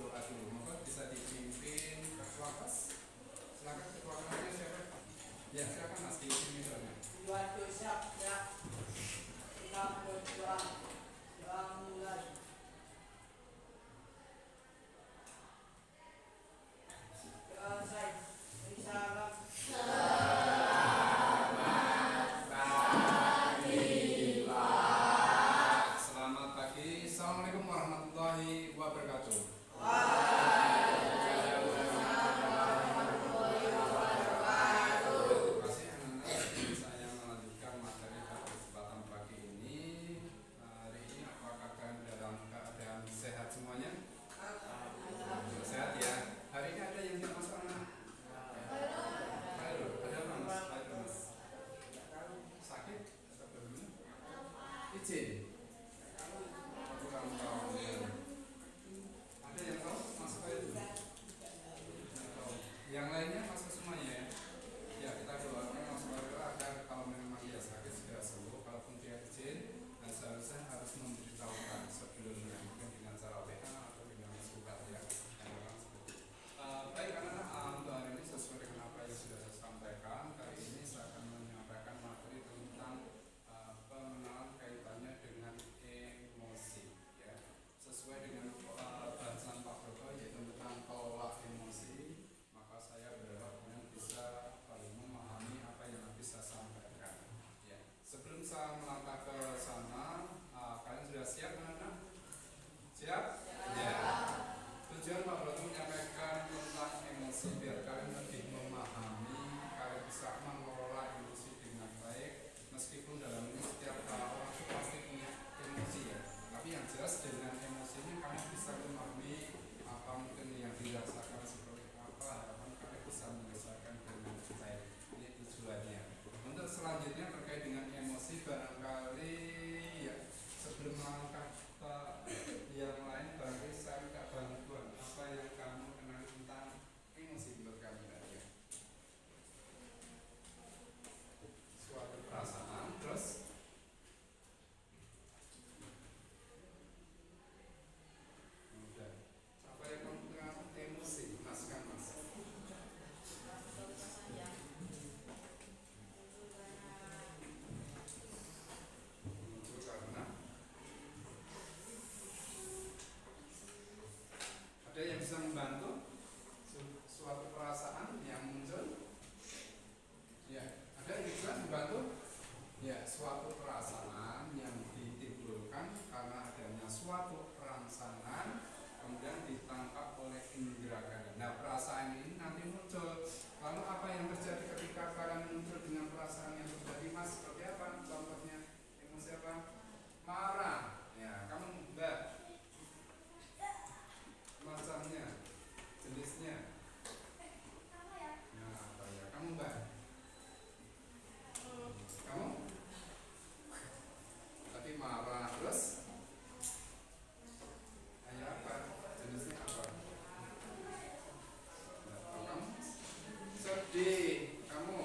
doa dulu. Maka bisa dipimpin ketua kelas. Silakan ketua kelasnya siapa? Ya silakan Mas dipimpin doanya. Waktu siap ya. Kita berdoa. Doa mulai. Doa saya. Salam. Selamat pagi. Assalamualaikum warahmatullahi wabarakatuh. Saya melanjutkan materi pada kesempatan pagi ini. Hari ini apakah kalian dalam keadaan sehat semuanya? Sehat ya. Hari ini ada yang tidak masuk anak? Ada mas? Sakit atau bagaimana? Izin. Kurang tahu ya. Ada yang tahu masuk aja dulu? Yang lainnya masuk semuanya ya. Ya kita doakan Mas Wario agar kalau memang dia sakit segera sembuh. Kalaupun dia izin, dan seharusnya harus memberitahukan sebelumnya, mungkin dengan cara WA atau dengan surat ya. Baik karena untuk hari ini sesuai dengan apa yang sudah saya sampaikan, kali ini saya akan menyampaikan materi tentang pengenalan kaitannya dengan emosi ya. Sesuai dengan bahasan Pak Prof yaitu tentang kelola emosi, maka saya berharap kalian bisa memahami apa yang nanti saya sampaikan ya. Sebelum saya melangkah ke sana, kalian sudah siap anak-anak? Siap? Ya. Tujuan Pak Prof menyampaikan tentang emosi biar kalian lebih memahami, kalian bisa mengelola emosi dengan baik. Meskipun dalam ini setiap orang itu pasti punya emosi ya, tapi yang jelas dengan emosi ini kalian bisa memahami apa mungkin yang dirasakan seperti apa, harapan kalian bisa menyelesaikan dengan baik. Ini tujuannya. Untuk selanjutnya terkait dengan emosi, barangkali ya sebelum melangkah ke yang lain, barangkali saya minta bantuan apa yang kamu kenal tentang emosi menurut kamu ya? Suatu perasaan, terus udah. Apa yang kamu kenal emosi? Mas kan mas. Muncul karena ada yang bisa membantu suatu perasaan yang muncul? Ya, ada yang bisa membantu? Ya, suatu perasaan yang ditimbulkan karena adanya suatu rangsangan kemudian ditangkap oleh indera kalian. Nah, perasaan ini nanti muncul. Lalu apa yang terjadi ketika kalian muncul dengan perasaan yang terjadi, Mas? Seperti apa? Contohnya emosi apa? Marah. Ya, kamu Mbak. Macamnya, jenisnya. Nah, apa ya? Kamu Mbak? Kamu? Tapi marah terus? Hanya apa? Jenisnya apa? Nah, kamu? Sedih. Kamu?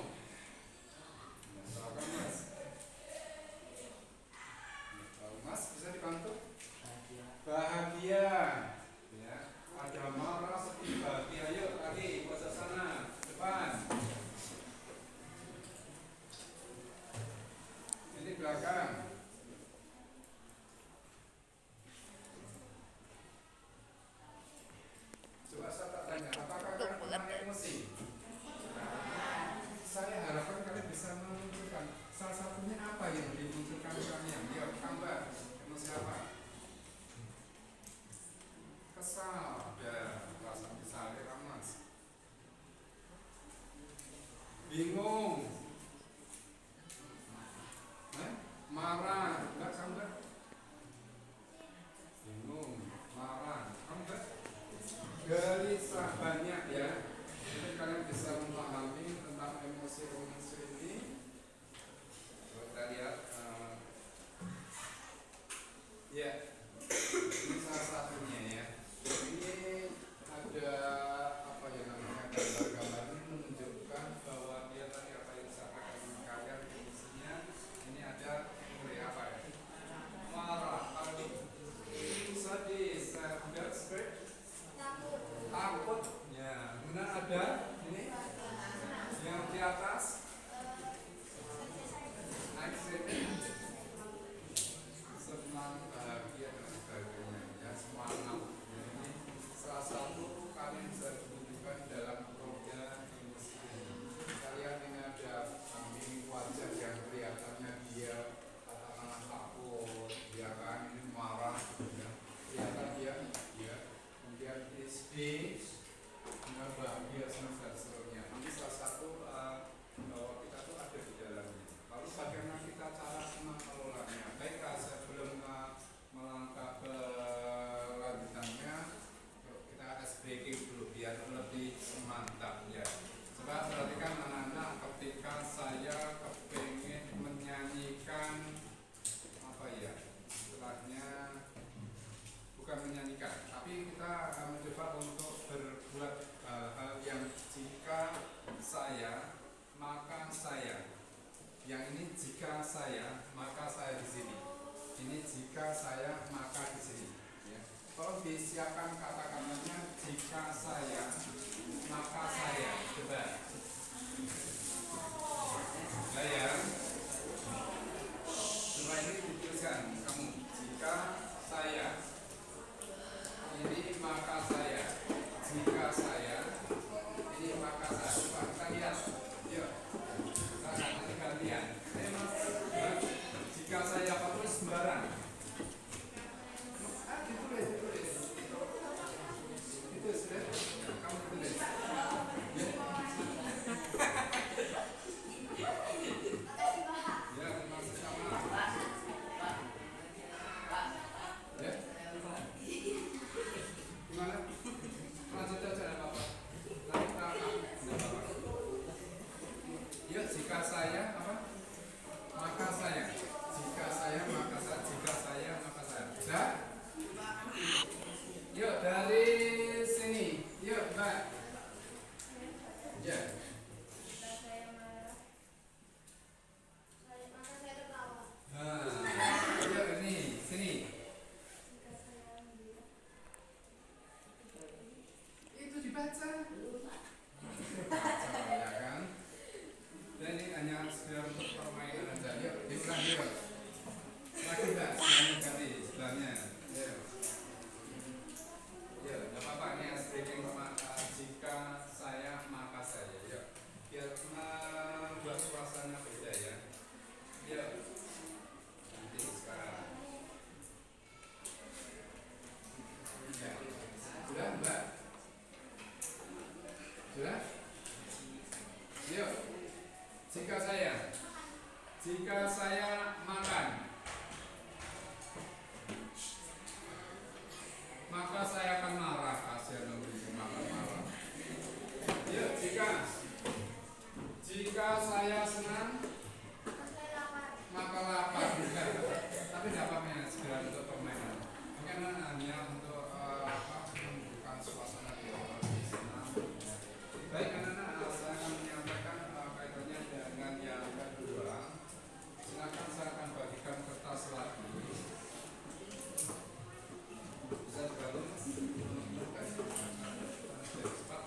Tahu kan Mas? Tahu Mas? Bisa dibantu? Bahagia. Ya, ada marah, sedih, bahagia. Yuk lagi pojok sana, depan. Ini belakang. Coba saya tak tanya, apakah kalian pernah emosi? Saya harapkan kalian bisa menunjukkan salah satunya apa yang dimunculkan kalian. Yuk, tambah emosi apa? Kesal, ya, perasaan kesal ya Mas. Bingung, marah, enggak sampai? Bingung, marah, enggak? Gelisah banyak ya. Jadi kalian bisa memahami tentang emosi-emosi ini. Kita lihat, ya, ini salah satunya ya. Ini ada apa ya namanya, gambar-gambar ini menunjukkan bahwa dia tadi apa yang disampaikan dengan kalian isinya. Ini ada apa ya? Marah, sedih, sadar, biar lebih mantap ya. Coba perhatikan anak-anak, ketika saya kepengen menyanyikan apa ya istilahnya, bukan menyanyikan, tapi kita mencoba untuk berbuat hal yang jika saya maka saya. Yang ini jika saya maka saya di sini. Ini jika saya maka di sini. Ya. Tolong disiapkan kata-katanya jika saya maka saya. Coba. Saya. Coba ini dituliskan kamu. Jika saya. Ini maka saya. Jika saya. Ini maka saya. Coba kita lihat. Yuk. Kita nanti gantian. Jika saya apa tulis sembarang. Ditulis. Itu sudah. Kamu tulis. Ya. Ya, masih sama. Ya. Gimana? Lanjut aja ya Bapak. Lanjut apa? Ya, jika saya apa? Maka saya. Jika saya maka saya. Jika saya maka saya. Sudah? Yuk dari sini. Yuk Mbak. Ya. Yuk ini sini. Itu dibaca. Baca ya kan? Dan ini hanya sekedar untuk permainan aja. Yuk diulang yuk. Lagi Mbak. Sebelahnya ganti. Sebelahnya. Yuk. Ya, tidak apa-apa, ini speaking jika saya maka saya. Ya, biar membuat suasana beda ya. Ya, nanti sekarang. Ya, sudah Mbak? Sudah? Yuk, jika saya makan, maka saya akan marah. Kasihan memberi makan marah. Ya, jika saya senang, maka lapar juga. Tapi dapatnya segera untuk permainan. Mungkin hanya untuk menunjukkan suasana di lebih senang. Baik anak-anak, saya akan menyampaikan kaitannya dengan yang kedua. Silakan saya akan bagikan kertas lagi. Bisa tergabung menunjukkan cepat.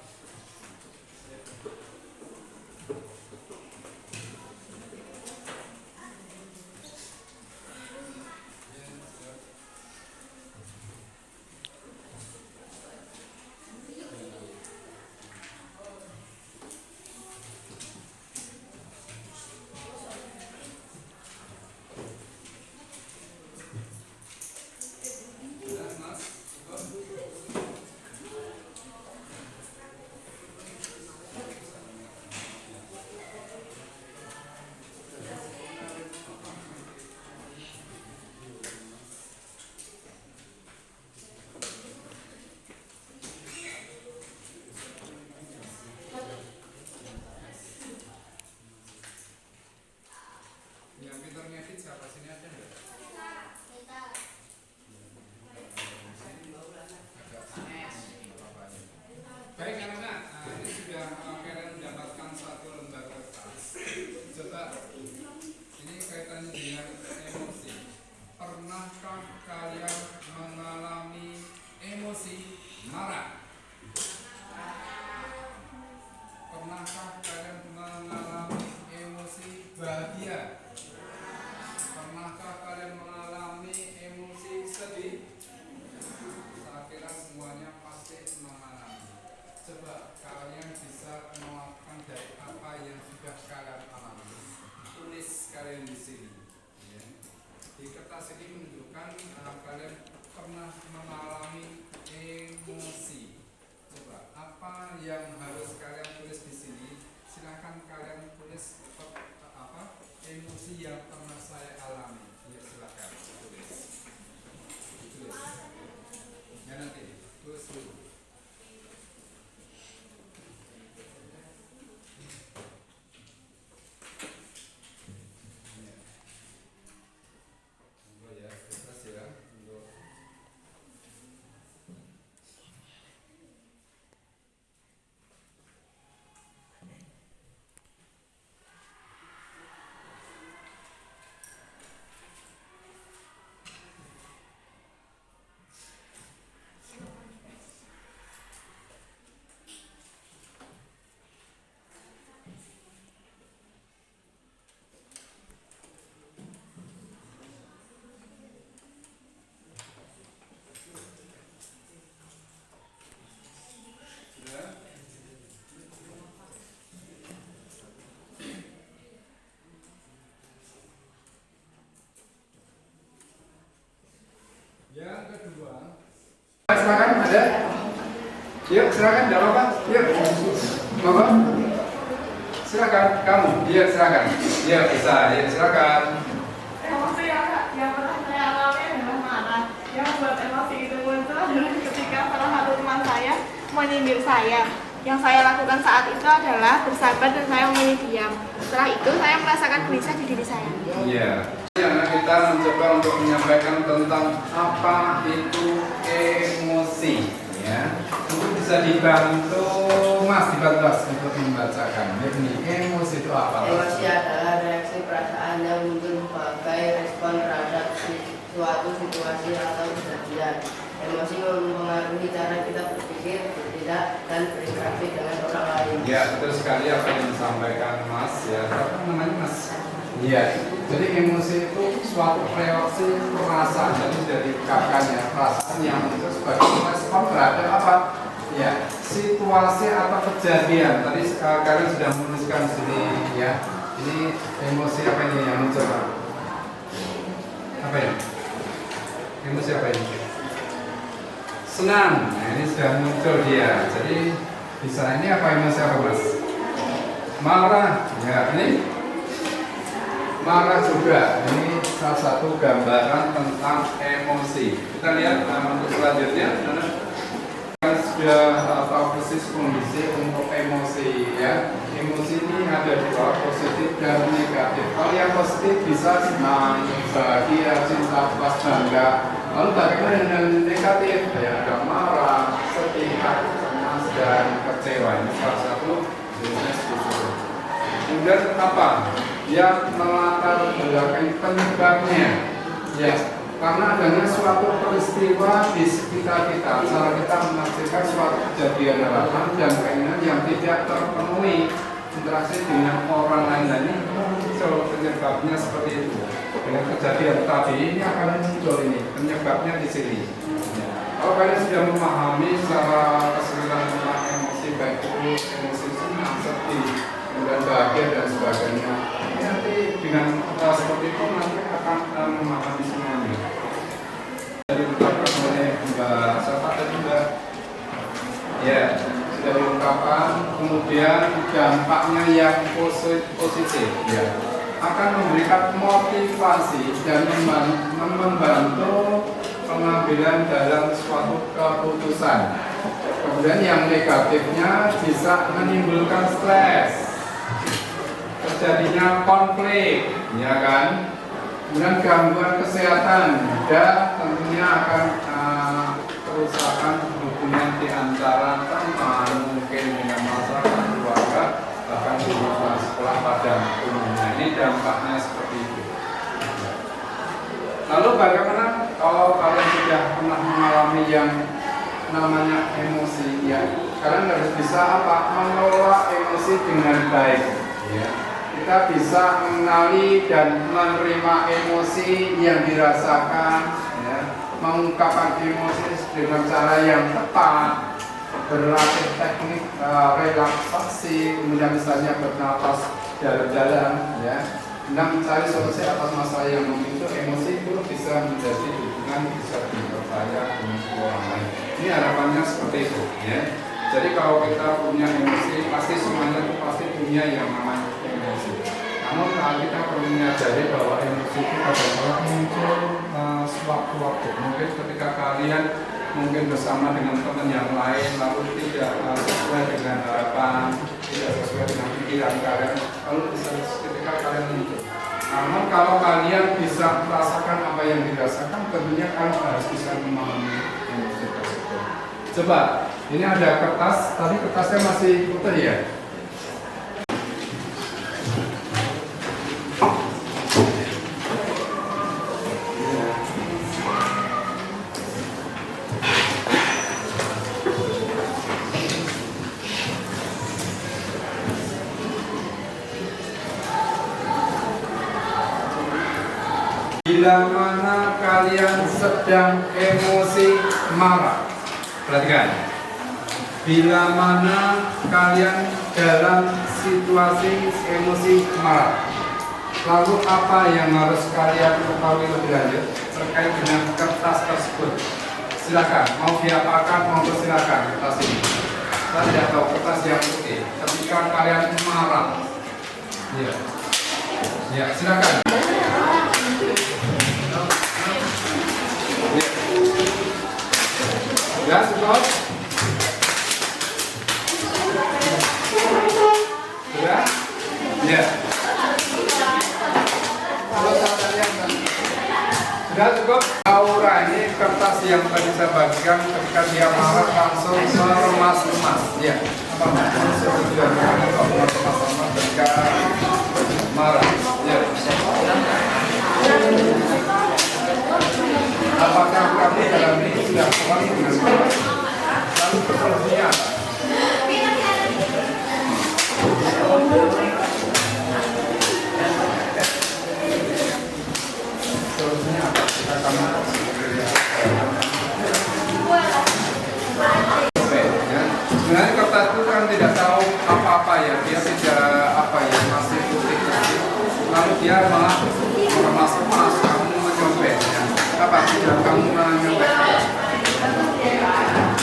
Yang pintar ngedit siapa sini ada nggak? Baik anak-anak, ini sudah kalian mendapatkan satu lembar kertas. Coba, ini kaitannya dengan emosi. Pernahkah kalian mengalami emosi marah? Pernahkah kalian mengalami emosi bahagia? Pernahkah kalian mengalami emosi sedih? Saya kira semuanya pasti mengalami. Coba kalian bisa melakukan dari apa yang sudah kalian alami. Tulis kalian di sini. Ya. Di kertas ini menunjukkan kalian pernah mengalami emosi. Yuk, silakan, tidak apa-apa. Yuk, Bapak. Silakan, kamu. Iya, silakan. Iya, bisa. Iya, silakan. Emosi yang pernah saya alami adalah marah. Yang membuat emosi itu muncul adalah ketika salah satu teman saya menyindir saya. Yang saya lakukan saat itu adalah bersabar dan saya memilih diam. Setelah itu saya merasakan gelisah di diri saya. Iya. Karena kita mencoba untuk menyampaikan tentang apa itu emosi, ya. Itu bisa dibantu, Mas, untuk membacakan. Ini emosi itu apa? Emosi adalah reaksi perasaan yang muncul sebagai respon terhadap suatu situasi atau kejadian. Emosi mempengaruhi cara kita berpikir, bertindak, dan berinteraksi dengan orang lain. Ya, betul sekali apa yang disampaikan Mas. Ya, apa namanya Mas? Iya. Jadi emosi itu suatu reaksi perasaan, jadi sudah diungkapkan ya, perasaan yang muncul sebagai respon terhadap apa? Ya, situasi atau kejadian. Tadi kalian sudah menuliskan di sini ya. Ini emosi apa ini yang muncul Pak? Apa ya? Emosi apa ini? Senang. Nah, ini sudah muncul dia. Jadi bisa ini apa emosi apa Mas? Marah. Ya, ini marah juga. Ini salah satu gambaran tentang emosi. Kita lihat untuk selanjutnya. Kita sudah tahu persis kondisi untuk emosi ya. Emosi ini ada dua, positif dan negatif. Kalau yang positif bisa senang, bahagia, cinta, puas, bangga. Lalu bagaimana dengan negatif? Ya, ada marah, sedih, cemas, dan kecewa. Ini salah satu jenis itu. Kemudian apa? Yang melatar belakangi penyebabnya, ya, karena adanya suatu peristiwa di sekitar kita, cara kita menafsirkan suatu kejadian harapan dan keinginan yang tidak terpenuhi, interaksi dengan orang lain dan ini muncul penyebabnya seperti itu. Dengan kejadian tadi ini akan muncul ini penyebabnya di sini. Ya. Kalau kalian sudah memahami secara keseluruhan tentang emosi, baik itu emosi senang, sedih, kemudian bahagia dan sebagainya. Nanti dengan seperti itu nanti akan memahami semuanya. Dari diungkapkan oleh Mbak Safa dan juga ya sudah diungkapkan. Kemudian dampaknya yang positif ya akan memberikan motivasi dan membantu pengambilan dalam suatu keputusan. Kemudian yang negatifnya bisa menimbulkan stres, terjadinya konflik, ya kan? Kemudian gangguan kesehatan dan tentunya akan kerusakan hubungan di antara teman, mungkin dengan masyarakat, keluarga, bahkan di sekolah pada umumnya. Ini dampaknya seperti itu. Lalu bagaimana kalau kalian sudah pernah mengalami yang namanya emosi, ya? Kalian harus bisa apa? Mengelola emosi dengan baik, ya. Kita bisa mengenali dan menerima emosi yang dirasakan, ya. Mengungkapkan emosi dengan cara yang tepat, berlatih teknik relaksasi, kemudian misalnya bernapas dalam-dalam, ya. Dan mencari solusi atas masalah yang memicu emosi itu bisa menjadi hubungan bisa dipercaya dengan orang lain. Ini harapannya seperti itu, ya. Jadi kalau kita punya emosi, pasti semuanya itu pasti punya yang namanya emosi. Namun kita perlu menyadari bahwa emosi itu kadang-kadang muncul sewaktu-waktu. Mungkin ketika kalian mungkin bersama dengan teman yang lain lalu tidak sesuai dengan harapan, tidak sesuai dengan pikiran kalian, lalu bisa ketika kalian muncul. Namun kalau kalian bisa merasakan apa yang dirasakan, tentunya kalian harus bisa memahami emosi tersebut. Coba, ini ada kertas, tadi kertasnya masih putih ya? Bila mana kalian sedang emosi marah, perhatikan. Bila mana kalian dalam situasi emosi marah, lalu apa yang harus kalian ketahui lebih lanjut terkait dengan kertas tersebut? Silakan, mau diapakan, mau silakan kertas ini. emosi, ketika kalian marah. Ya, ya silakan. Ya, cukup. Sudah? Ya. Sudah cukup. Aura ini kertas yang tadi saya bagikan ketika dia marah langsung meremas-remas. Ya. Langsung meremas-remas ketika marah. Ya. Apakah kamu dalam ini sudah kuat dengan marah? Lalu solusinya apa? Solusinya apa? Kita akan sebenarnya kertas itu kan tidak tahu apa-apa ya, dia tidak apa ya, masih putih. Lalu dia malah meremas-remas, kamu menyobek ya. Apa tidak kamu menyobek?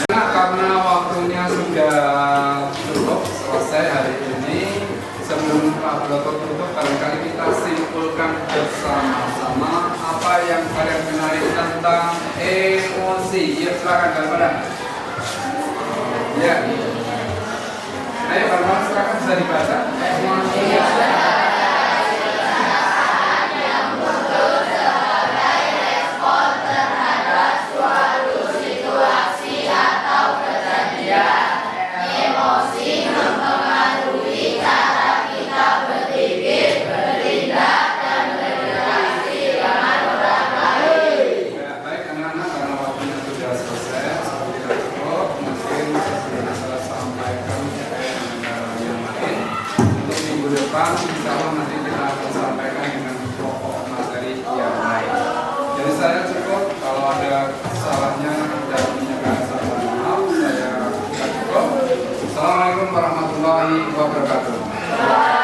Nah, karena waktunya sudah cukup selesai hari ini, sebelum Pak Dokter tutup, barangkali kita simpulkan bersama-sama apa yang kalian kenali tentang emosi. Ya, silakan daripada. Ya. Ayo, barang-barang silakan bisa dibaca. Insya Allah nanti kita akan sampaikan dengan pokok materi yang lain. Jadi saya cukup, kalau ada kesalahannya dan menyampaikan salah maaf, saya cukup. Assalamualaikum warahmatullahi wabarakatuh.